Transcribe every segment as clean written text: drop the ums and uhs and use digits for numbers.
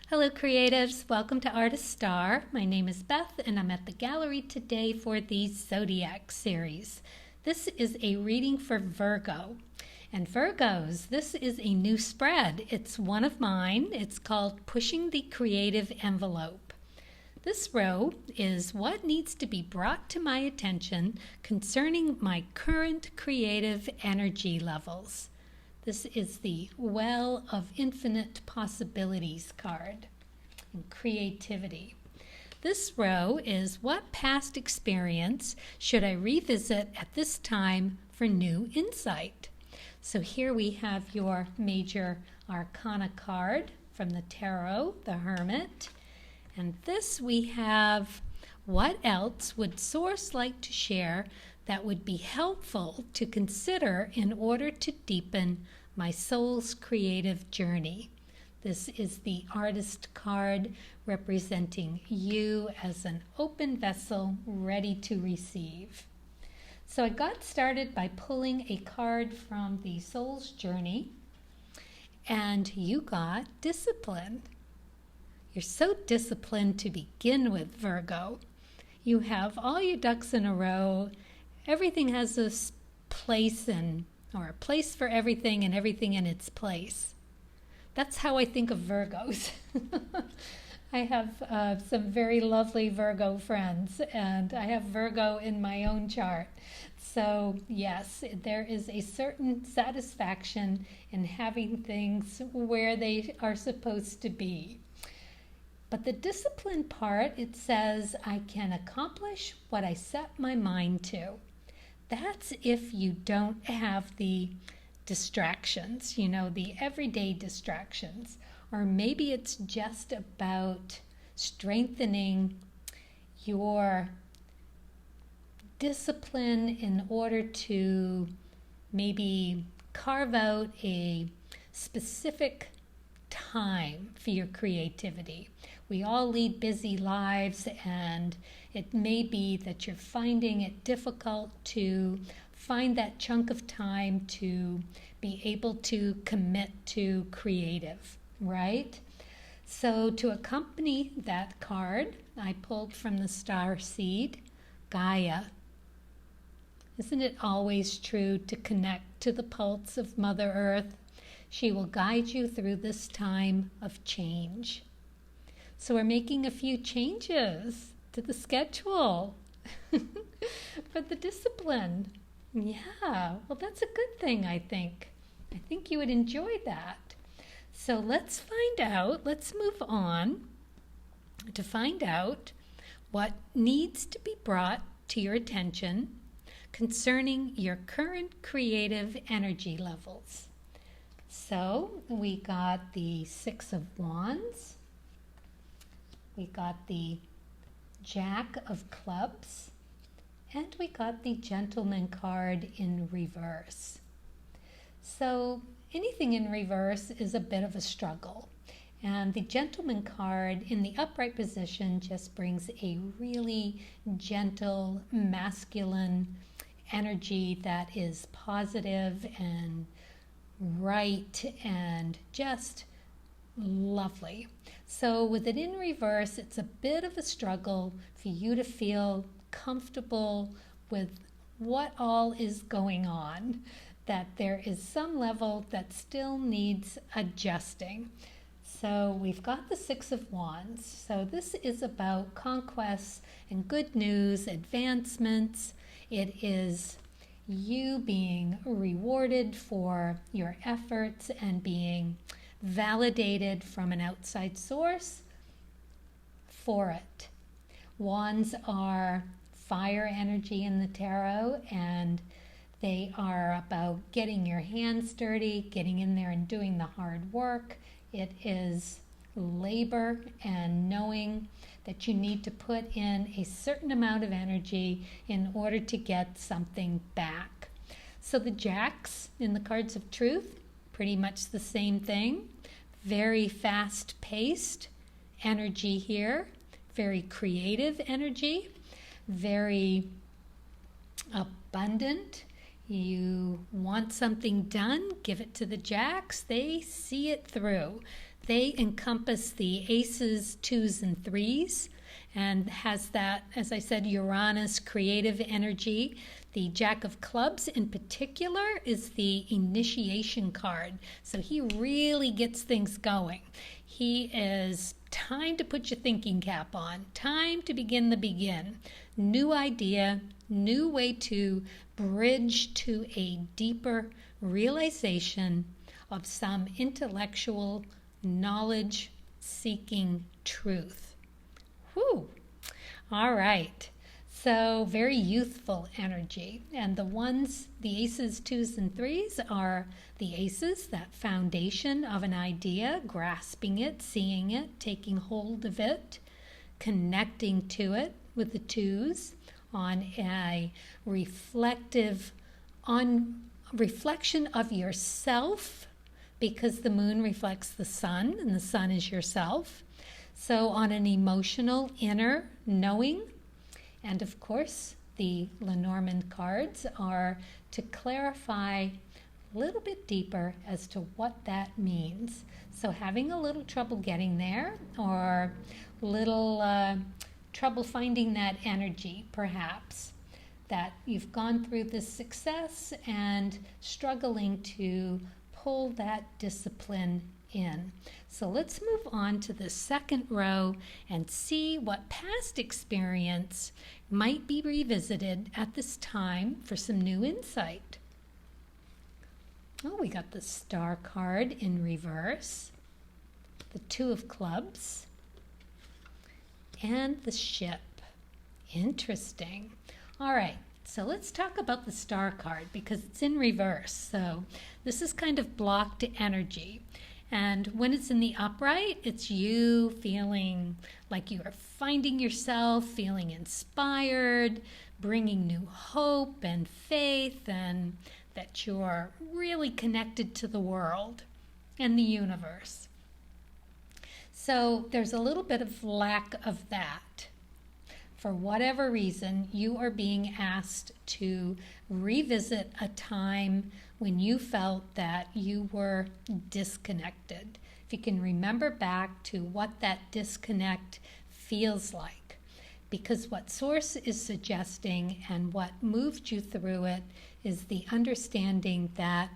Hello creatives, welcome to Artist Star. My name is Beth and I'm at the gallery today for the ZODIAC series. This is a reading for Virgo. And Virgos, this is a new spread. It's one of mine. It's called Pushing the Creative Envelope. This row is what needs to be brought to my attention concerning my current creative energy levels. This is the Well of Infinite Possibilities card and creativity. This row is what past experience should I revisit at this time for new insight? So here we have your major arcana card from the tarot, the Hermit. And this we have what else would Source like to share that would be helpful to consider in order to deepen my soul's creative journey. This is the artist card representing you as an open vessel ready to receive. So I got started by pulling a card from the soul's journey, and you got discipline. You're so disciplined to begin with, Virgo. You have all your ducks in a row. Everything has a place or a place for everything and everything in its place. That's how I think of Virgos. I have some very lovely Virgo friends, and I have Virgo in my own chart. So yes, there is a certain satisfaction in having things where they are supposed to be. But the discipline part, it says I can accomplish what I set my mind to. That's if you don't have the distractions, the everyday distractions. Or maybe it's just about strengthening your discipline in order to maybe carve out a specific time for your creativity. We all lead busy lives, and it may be that you're finding it difficult to find that chunk of time to be able to commit to creative, right? So to accompany that card, I pulled from the star seed, Gaia. Isn't it always true to connect to the pulse of Mother Earth? She will guide you through this time of change. So we're making a few changes to the schedule for the discipline. Yeah, well, that's a good thing, I think. I think you would enjoy that. So let's move on to find out what needs to be brought to your attention concerning your current creative energy levels. So we got the Six of Wands. We got the Jack of Clubs. And we got the Gentleman card in reverse. So anything in reverse is a bit of a struggle. And the Gentleman card in the upright position just brings a really gentle, masculine energy that is positive and right and just lovely. So with it in reverse, it's a bit of a struggle for you to feel comfortable with what all is going on, that there is some level that still needs adjusting. So we've got the Six of Wands. So this is about conquests and good news, advancements. It is you being rewarded for your efforts and being validated from an outside source for it. Wands are fire energy in the tarot, and they are about getting your hands dirty, getting in there and doing the hard work. It is labor and knowing that you need to put in a certain amount of energy in order to get something back. So the Jacks in the cards of truth, pretty much the same thing. Very fast-paced energy here, very creative energy, very abundant. You want something done, give it to the Jacks. They see it through. they encompass the aces, twos, and threes, and has that, as I said, Uranus creative energy. The Jack of Clubs in particular is the initiation card. So he really gets things going. He is time to put your thinking cap on, time to begin the begin. New idea, new way to bridge to a deeper realization of some intellectual knowledge-seeking truth. Whew. All right. So very youthful energy. And the aces, twos, and threes are the aces, that foundation of an idea, grasping it, seeing it, taking hold of it, connecting to it with the twos on a reflection of yourself, because the moon reflects the sun and the sun is yourself. So on an emotional inner knowing. And of course, the Lenormand cards are to clarify a little bit deeper as to what that means. So having a little trouble getting there, or little trouble finding that energy, perhaps, that you've gone through this success and struggling to pull that discipline in. So let's move on to the second row and see what past experience might be revisited at this time for some new insight. Oh, we got the Star card in reverse, the Two of Clubs, and the Ship. Interesting. All right, so let's talk about the Star card because it's in reverse. So this is kind of blocked energy. And when it's in the upright, it's you feeling like you are finding yourself, feeling inspired, bringing new hope and faith, and that you're really connected to the world and the universe. So there's a little bit of lack of that. For whatever reason, you are being asked to revisit a time when you felt that you were disconnected. If you can remember back to what that disconnect feels like. Because what Source is suggesting and what moved you through it is the understanding that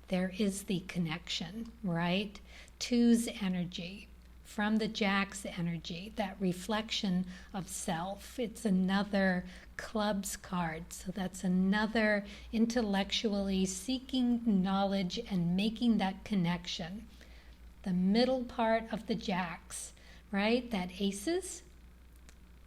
there is the connection, right? Two's energy from the Jack's energy, that reflection of self. It's another Clubs card, so that's another intellectually seeking knowledge and making that connection. The middle part of the Jacks, right? That aces,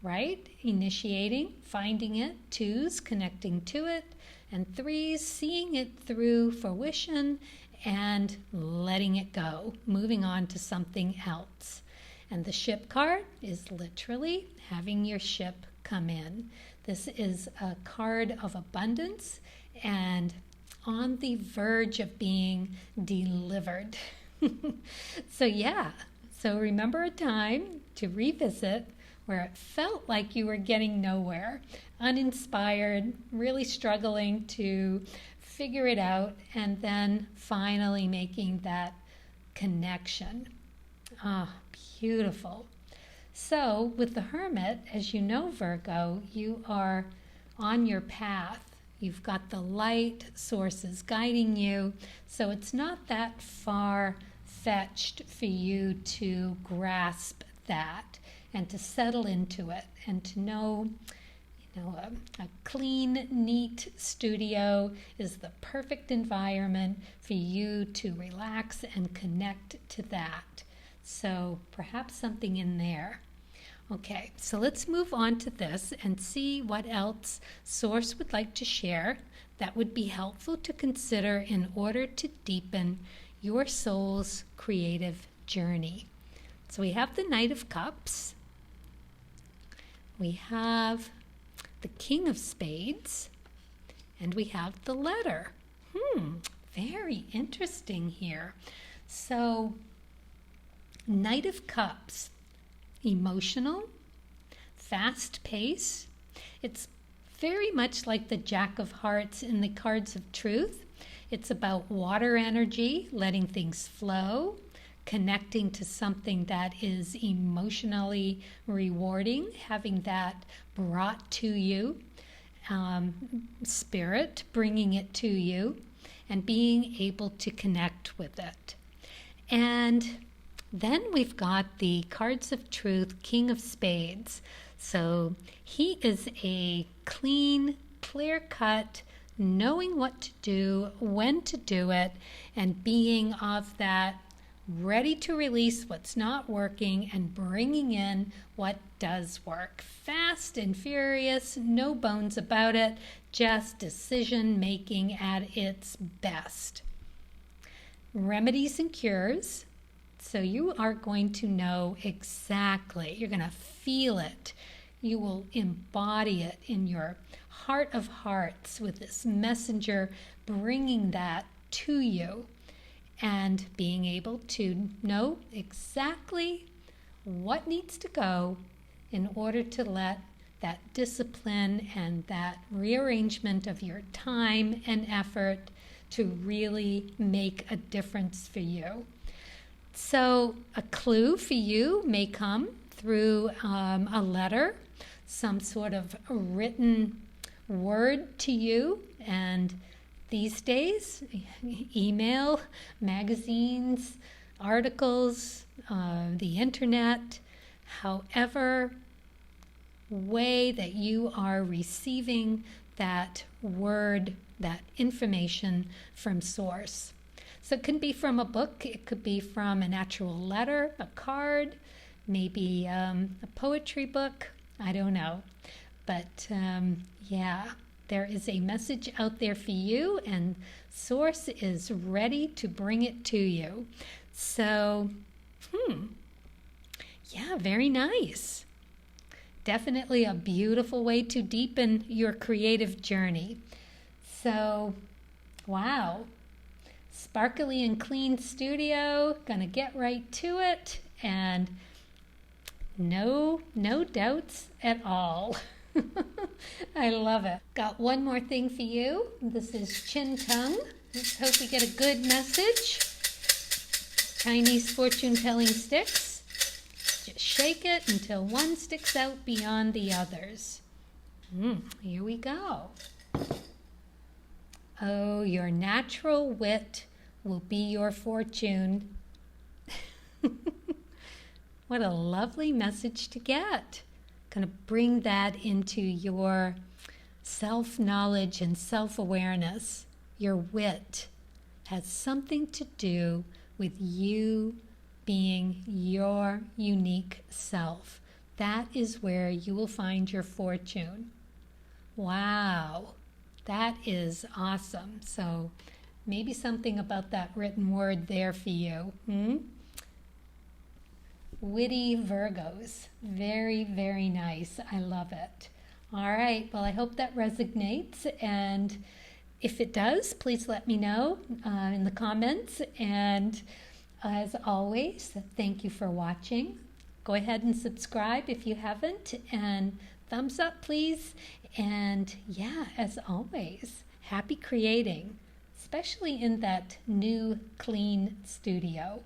right? Initiating, finding it. Twos, connecting to it. And threes, seeing it through fruition and letting it go, moving on to something else. And the Ship card is literally having your ship come in. This is a card of abundance and on the verge of being delivered. So remember a time to revisit where it felt like you were getting nowhere, uninspired, really struggling to figure it out, and then finally making that connection. Beautiful. So with the Hermit, as you know, Virgo, you are on your path. You've got the light sources guiding you. So it's not that far-fetched for you to grasp that and to settle into it and to know, a clean, neat studio is the perfect environment for you to relax and connect to that. So perhaps something in there. Okay, so let's move on to this and see what else Source would like to share that would be helpful to consider in order to deepen your soul's creative journey. So we have the Knight of Cups. We have the King of Spades. And we have the Letter. Very interesting here. So Knight of Cups, emotional, fast pace. It's very much like the Jack of Hearts in the cards of truth. It's about water energy, letting things flow, connecting to something that is emotionally rewarding, having that brought to you, spirit bringing it to you, and being able to connect with it. And then we've got the Cards of Truth, King of Spades. So he is a clean, clear-cut, knowing what to do, when to do it, and being of that ready to release what's not working and bringing in what does work. Fast and furious, no bones about it, just decision making at its best. Remedies and cures. So you are going to know exactly, you're going to feel it. You will embody it in your heart of hearts with this messenger bringing that to you and being able to know exactly what needs to go in order to let that discipline and that rearrangement of your time and effort to really make a difference for you. So a clue for you may come through a letter, some sort of written word to you, and these days, email, magazines, articles, the internet, however way that you are receiving that word, that information from source. So it can be from a book, it could be from an actual letter, a card, maybe a poetry book, I don't know. But yeah, there is a message out there for you, and source is ready to bring it to you. So, yeah, very nice. Definitely a beautiful way to deepen your creative journey. So, wow. Sparkly and clean studio, gonna get right to it, and no doubts at all. I love it. Got one more thing for you. This is Chin Tongue. Let's hope we get a good message. Chinese fortune telling sticks. Just shake it until one sticks out beyond the others. Here we go. Oh, your natural wit will be your fortune. What a lovely message to get. Going to bring that into your self-knowledge and self-awareness. Your wit has something to do with you being your unique self. That is where you will find your fortune. Wow, that is awesome. So maybe something about that written word there for you. Witty Virgos. Very, very nice. I love it. All right. Well, I hope that resonates. And if it does, please let me know in the comments. And as always, thank you for watching. Go ahead and subscribe if you haven't. And thumbs up, please. And yeah, as always, happy creating, especially in that new, clean studio.